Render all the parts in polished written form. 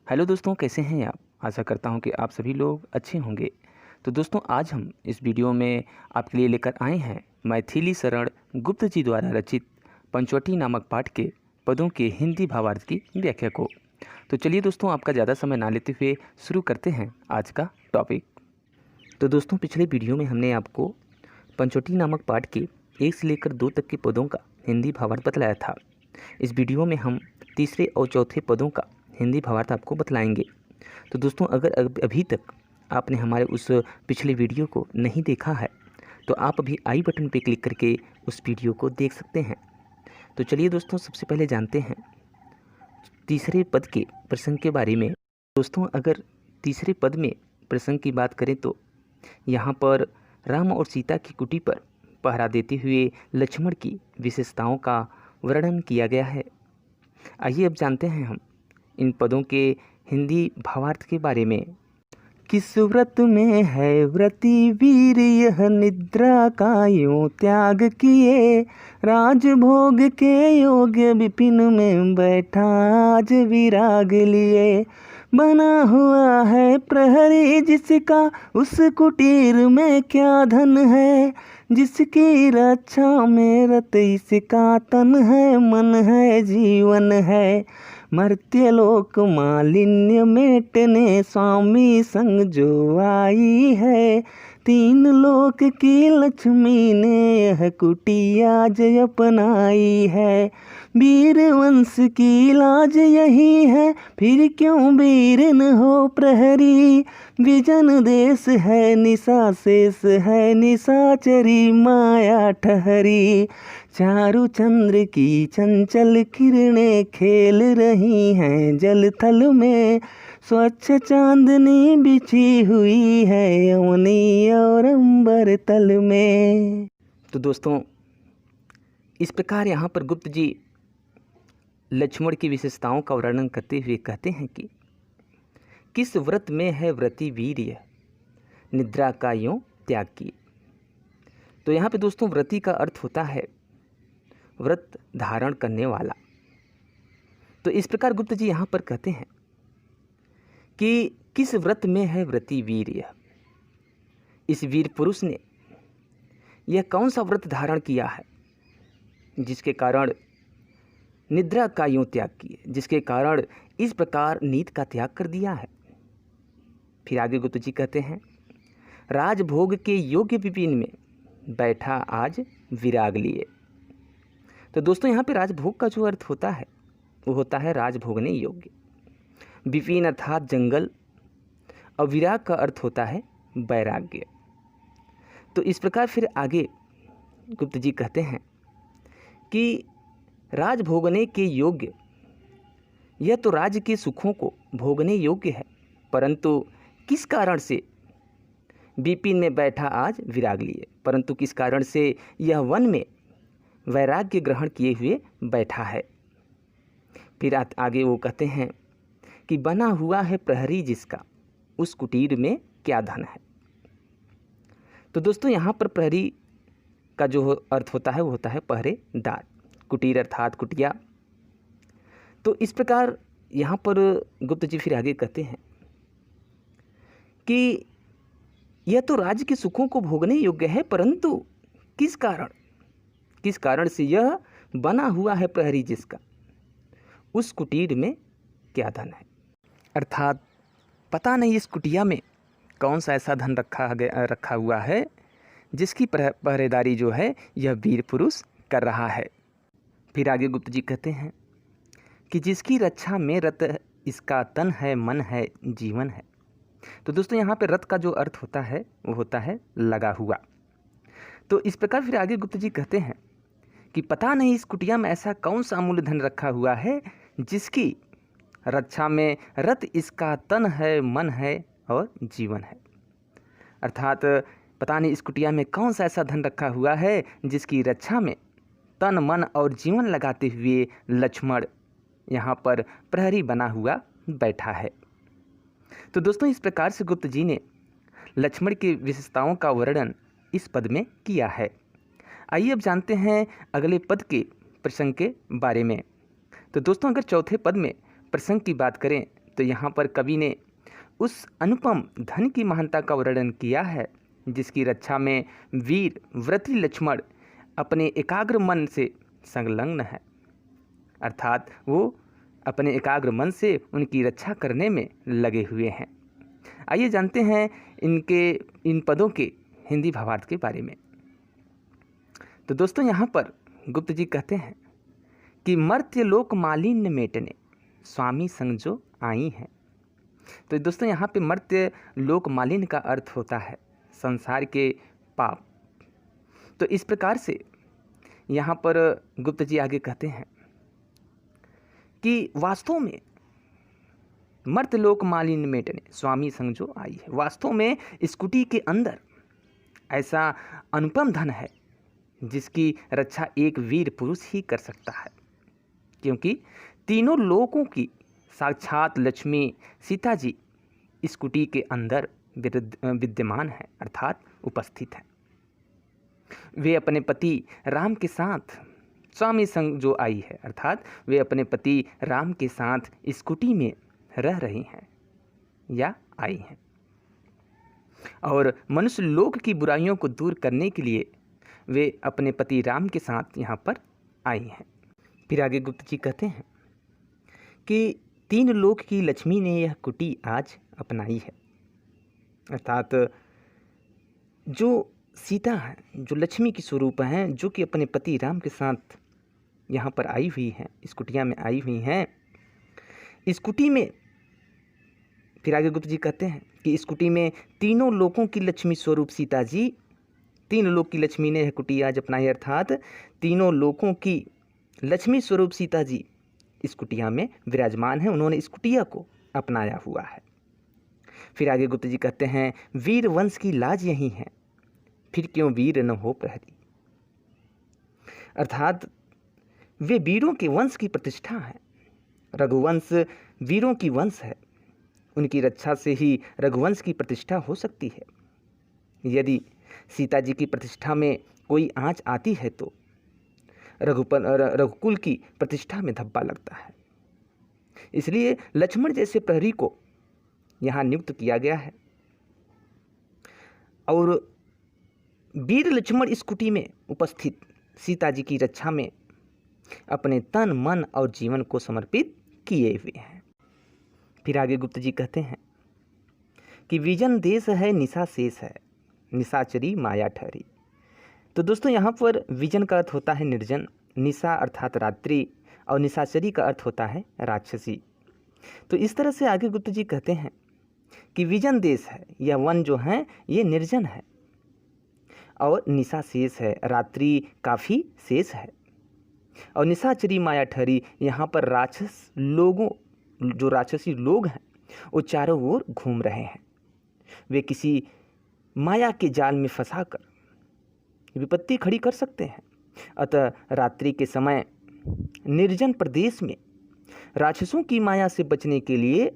Hello दोस्तों, कैसे हैं आप। आशा करता हूं कि आप सभी लोग अच्छे होंगे। तो दोस्तों, आज हम इस वीडियो में आपके लिए लेकर आए हैं मैथिली शरण गुप्त जी द्वारा रचित पंचवटी नामक पाठ के पदों के हिंदी भावार्थ की व्याख्या को। तो चलिए दोस्तों, आपका ज़्यादा समय ना लेते हुए शुरू करते हैं आज का टॉपिक। तो दोस्तों, पिछले वीडियो में हमने आपको पंचवटी नामक पाठ के 1 से लेकर 2 तक के पदों का हिंदी भावार्थ बतलाया था। इस वीडियो में हम तीसरे और चौथे पदों का हिंदी भावार्थ आपको बतलाएंगे। तो दोस्तों, अगर अभी तक आपने हमारे उस पिछले वीडियो को नहीं देखा है तो आप अभी आई बटन पर क्लिक करके उस वीडियो को देख सकते हैं। तो चलिए दोस्तों, सबसे पहले जानते हैं तीसरे पद के प्रसंग के बारे में। दोस्तों, अगर तीसरे पद में प्रसंग की बात करें तो यहाँ पर राम और सीता की कुटी पर पहरा देते हुए लक्ष्मण की विशेषताओं का वर्णन किया गया है। आइए अब जानते हैं हम इन पदों के हिंदी भावार्थ के बारे में। किस व्रत में है व्रती वीर, यह निद्रा का यूं त्याग किए, राजभोग के योग्य विपिन में बैठा आज विराग लिए। बना हुआ है प्रहरी जिसका, उस कुटीर में क्या धन है, जिसकी रक्षा में रत इसका तन है मन है जीवन है। मर्त्यलोक मालिन्य मेटने स्वामी संग जो आई है, 3 लोक की लक्ष्मी ने यह कुटिया जय अपनाई है। वीर वंश की लाज यही है, फिर क्यों वीर न हो प्रहरी, विजन देश है निशा शेष है, निशाचरी माया ठहरी। चारु चंद्र की चंचल किरणें खेल रही हैं जल थल में, स्वच्छ चांदनी बिछी हुई है यमुनी और अंबर तल में। तो दोस्तों, इस प्रकार यहाँ पर गुप्त जी लक्ष्मण की विशेषताओं का वर्णन करते हुए कहते हैं कि किस व्रत में है व्रती वीर्य, निद्रा का यूं त्याग किए। तो यहाँ पे दोस्तों, व्रती का अर्थ होता है व्रत धारण करने वाला। तो इस प्रकार गुप्त जी यहाँ पर कहते हैं कि किस व्रत में है व्रती वीर्य, इस वीर पुरुष ने यह कौन सा व्रत धारण किया है जिसके कारण निद्रा का यूं त्याग किए, जिसके कारण इस प्रकार नींद का त्याग कर दिया है। फिर आगे गुप्त जी कहते हैं, राजभोग के योग्य विपिन में बैठा आज विराग लिए। तो दोस्तों, यहाँ पे राजभोग का जो अर्थ होता है वो होता है राजभोगने योग्य। विपिन अर्थात जंगल, और विराग का अर्थ होता है वैराग्य। तो इस प्रकार फिर आगे गुप्त जी कहते हैं कि राज भोगने के योग्य, यह तो राज्य के सुखों को भोगने योग्य है, परंतु किस कारण से विपिन में बैठा आज विराग लिए, परंतु किस कारण से यह वन में वैराग्य ग्रहण किए हुए बैठा है। फिर आगे वो कहते हैं कि बना हुआ है प्रहरी जिसका, उस कुटीर में क्या धन है। तो दोस्तों, यहाँ पर प्रहरी का जो अर्थ होता है वो होता है पहरेदार, कुटीर अर्थात कुटिया। तो इस प्रकार यहाँ पर गुप्त जी फिर आगे कहते हैं कि यह तो राज्य के सुखों को भोगने योग्य है, परंतु किस कारण से यह बना हुआ है प्रहरी जिसका, उस कुटीर में क्या धन है। अर्थात पता नहीं इस कुटिया में कौन सा ऐसा धन रखा हुआ है जिसकी पहरेदारी जो है यह वीर पुरुष कर रहा है। फिर आगे गुप्त जी कहते हैं कि जिसकी रक्षा में रत इसका तन है मन है जीवन है। तो दोस्तों, यहाँ पे रत का जो अर्थ होता है वो होता है लगा हुआ। तो इस प्रकार फिर आगे गुप्त जी कहते हैं कि पता नहीं इस कुटिया में ऐसा कौन सा अमूल्य धन रखा हुआ है जिसकी रक्षा में रत इसका तन है मन है और जीवन है। अर्थात पता नहीं इस कुटिया में कौन सा ऐसा धन रखा हुआ है जिसकी रक्षा में तन मन और जीवन लगाते हुए लक्ष्मण यहाँ पर प्रहरी बना हुआ बैठा है। तो दोस्तों, इस प्रकार से गुप्त जी ने लक्ष्मण की विशेषताओं का वर्णन इस पद में किया है। आइए अब जानते हैं अगले पद के प्रसंग के बारे में। तो दोस्तों, अगर चौथे पद में प्रसंग की बात करें तो यहाँ पर कवि ने उस अनुपम धन की महानता का वर्णन किया है जिसकी रक्षा में वीर व्रती लक्ष्मण अपने एकाग्र मन से संलग्न है, अर्थात वो अपने एकाग्र मन से उनकी रक्षा करने में लगे हुए हैं। आइए जानते हैं इन पदों के हिंदी भावार्थ के बारे में। तो दोस्तों यहाँ पर गुप्त जी कहते हैं कि मर्त्य लोक मालिन्य मेटने स्वामी संग जो आई हैं। तो दोस्तों यहाँ पे मर्त्य लोक मालिन्य का अर्थ होता है संसार के पाप। तो इस प्रकार से यहाँ पर गुप्त जी आगे कहते हैं कि वास्तव में मर्त्य लोक मालिन्य मेटने स्वामी संग जो आई है। वास्तव में इस कुटी के अंदर ऐसा अनुपम धन है जिसकी रक्षा एक वीर पुरुष ही कर सकता है, क्योंकि तीनों लोकों की साक्षात लक्ष्मी सीता जी इस कुटी के अंदर विद्यमान है, अर्थात उपस्थित है। वे अपने पति राम के साथ स्वामी संग जो आई है, अर्थात वे अपने पति राम के साथ इस कुटी में रह रही हैं या आई हैं और मनुष्य लोक की बुराइयों को दूर करने के लिए वे अपने पति राम के साथ यहाँ पर आई हैं। फिर आगे गुप्त जी कहते हैं कि तीन लोक की लक्ष्मी ने यह कुटी आज अपनाई है, अर्थात जो सीता है, जो लक्ष्मी की स्वरूप हैं, जो कि अपने पति राम के साथ यहाँ पर आई हुई हैं, इस कुटिया में आई हुई हैं। इस कुटी में फिर आगे गुप्त जी कहते हैं कि इस कुटी में तीनों लोकों की लक्ष्मी स्वरूप सीता जी, तीन लोक की लक्ष्मी ने यह कुटी आज अपनाई, अर्थात तीनों लोकों की लक्ष्मी स्वरूप सीता जी इस कुटिया में विराजमान है। उन्होंने इस कुटिया को अपनाया हुआ है। फिर आगे गुप्त जी कहते हैं वीर वंश की लाज यही है, फिर क्यों वीर न हो प्रहरी, अर्थात वे वीरों के वंश की प्रतिष्ठा है। रघुवंश वीरों की वंश है, उनकी रक्षा से ही रघुवंश की प्रतिष्ठा हो सकती है। यदि सीता जी की प्रतिष्ठा में कोई आंच आती है तो रघुकुल की प्रतिष्ठा में धब्बा लगता है। इसलिए लक्ष्मण जैसे प्रहरी को यहाँ नियुक्त किया गया है और वीर लक्ष्मण इस कुटी में उपस्थित सीता जी की रक्षा में अपने तन मन और जीवन को समर्पित किए हुए हैं। फिर आगे गुप्त जी कहते हैं कि विजन देश है निशा शेष है, निशाचरी माया ठहरी। तो दोस्तों यहाँ पर विजन का अर्थ होता है निर्जन, निशा अर्थात रात्रि और निशाचरी का अर्थ होता है राक्षसी। तो इस तरह से आगे गुप्त जी कहते हैं कि विजन देश है, यह वन जो है ये निर्जन है और निशा शेष है, रात्रि काफ़ी शेष है और निशाचरी माया ठहरी। यहाँ पर राक्षस लोगों, जो राक्षसी लोग हैं वो चारों ओर घूम रहे हैं। वे किसी माया के जाल में फंसाकर विपत्ति खड़ी कर सकते हैं। अतः रात्रि के समय निर्जन प्रदेश में राक्षसों की माया से बचने के लिए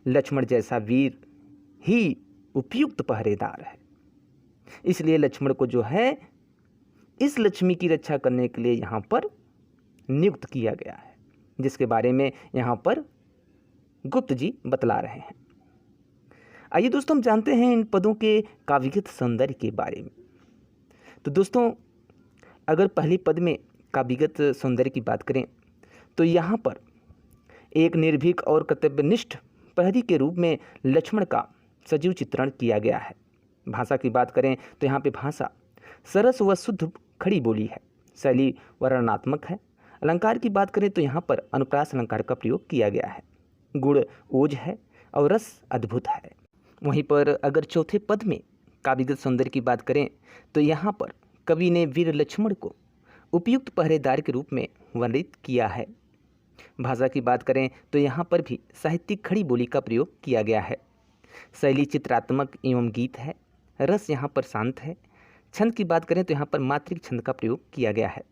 लक्ष्मण जैसा वीर ही उपयुक्त पहरेदार है। इसलिए लक्ष्मण को जो है इस लक्ष्मी की रक्षा करने के लिए यहाँ पर नियुक्त किया गया है, जिसके बारे में यहाँ पर गुप्त जी बतला रहे हैं। आइए दोस्तों हम जानते हैं इन पदों के काव्यगत सौंदर्य के बारे में। तो दोस्तों अगर पहले पद में काव्यगत सौंदर्य की बात करें तो यहाँ पर एक निर्भीक और कर्तव्यनिष्ठ प्रहरी के रूप में लक्ष्मण का सजीव चित्रण किया गया है। भाषा की बात करें तो यहाँ पे भाषा सरस व शुद्ध खड़ी बोली है, शैली वर्णनात्मक है। अलंकार की बात करें तो यहाँ पर अनुप्रास अलंकार का प्रयोग किया गया है। गुण ओज है और रस अद्भुत है। वहीं पर अगर चौथे पद में काव्यगत सौंदर्य की बात करें तो यहाँ पर कवि ने वीर लक्ष्मण को उपयुक्त पहरेदार के रूप में वर्णित किया है। भाषा की बात करें तो यहाँ पर भी साहित्यिक खड़ी बोली का प्रयोग किया गया है। शैली चित्रात्मक एवं गीत है। रस यहाँ पर शांत है। छंद की बात करें तो यहाँ पर मात्रिक छंद का प्रयोग किया गया है।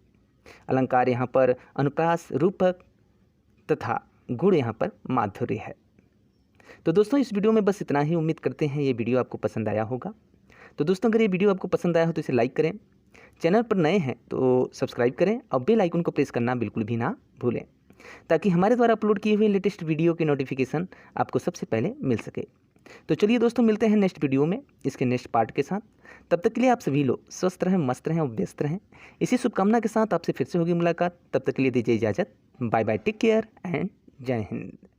अलंकार यहाँ पर अनुप्रास रूपक तथा गुण यहाँ पर माधुर्य है। तो दोस्तों इस वीडियो में बस इतना ही। उम्मीद करते हैं ये वीडियो आपको पसंद आया होगा। तो दोस्तों अगर ये वीडियो आपको पसंद आया हो तो इसे लाइक करें, चैनल पर नए हैं तो सब्सक्राइब करें और बेल आइकन को प्रेस करना बिल्कुल भी ना भूलें। ताकि हमारे द्वारा अपलोड किए हुए लेटेस्ट वीडियो की नोटिफिकेशन आपको सबसे पहले मिल सके। तो चलिए दोस्तों, मिलते हैं नेक्स्ट वीडियो में इसके नेक्स्ट पार्ट के साथ। तब तक के लिए आप सभी लोग स्वस्थ रहें, मस्त रहें और व्यस्त रहें। इसी शुभकामना के साथ आपसे फिर से होगी मुलाकात। तब तक के लिए दीजिए इजाज़त। Bye bye, take care and जय हिंद।